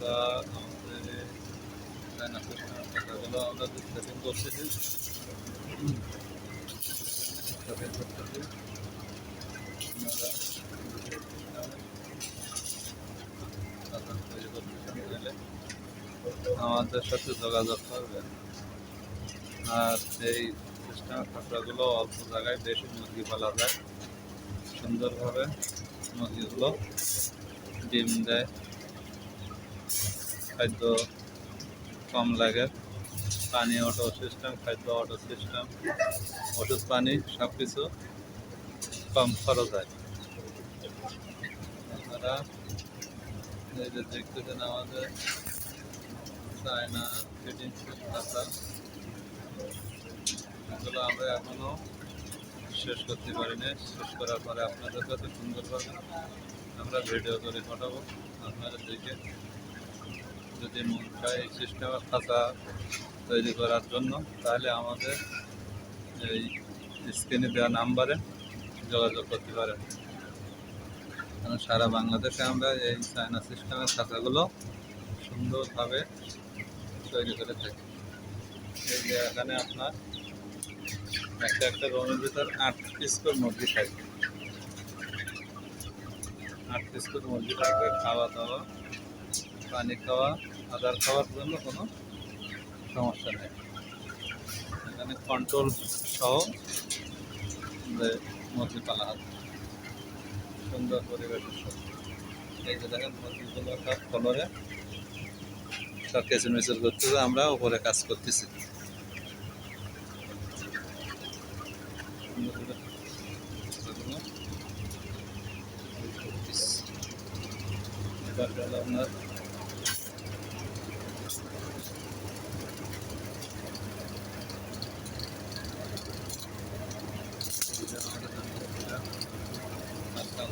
খাঁচা আমাদের চায়না সিস্টেমের খাঁচাগুলো আমরা সেটিং করতেছি। সেটিং করতেছি আপনারা খাঁচা তৈরি করতে চাইলে আমাদের সাথে যোগাযোগ করবেন। আর এই সিস্টেমের খাঁচাগুলো অল্প জায়গায় বেশি মুরগি পালা যায় সুন্দরভাবে। মুরগিগুলো ডিম দেয়, খাদ্য কম লাগে, পানি অটো সিস্টেম, খাদ্য অটো সিস্টেম, ওষুধ পানি সব কিছু কম খরচ হয়। আপনারা এই যে দেখতেছেন আমাদের চায়না ফিটিং খাঁচা, এগুলো আমরা এখনও শেষ করতে পারিনি। শেষ করার পরে আপনাদের কাছে সুন্দরভাবে আমরা ভিডিও করে পাঠাবো। আপনারা দেখে যদি মন চায় এই সিস্টেমের খাঁচা তৈরি করার জন্য, তাহলে আমাদের এই স্ক্রিনে দেওয়া নাম্বারে যোগাযোগ করতে পারেন। কারণ সারা বাংলাদেশে আমরা এই চায়না সিস্টেমের খাঁচাগুলো সুন্দরভাবে তৈরি করে থাকি। এই যে এখানে আপনার একটা রুমের ভিতর 8 পিস করে মুরগি থাকবে। 8 পিস করে মুরগি থাকবে। খাওয়া দাওয়া, পানি খাওয়া, আদার খাওয়ার জন্য কোনো সমস্যা নেই। এখানে কন্ট্রোল সহ মুরগি পালা হবে সুন্দর পরিবেশের সাথে। এই যে দেখেন মুরগিগুলো সব কলরে সব কেঁচুমেচুর করতেছে, আমরা উপরে কাজ করতেছি। আপনার আজকাল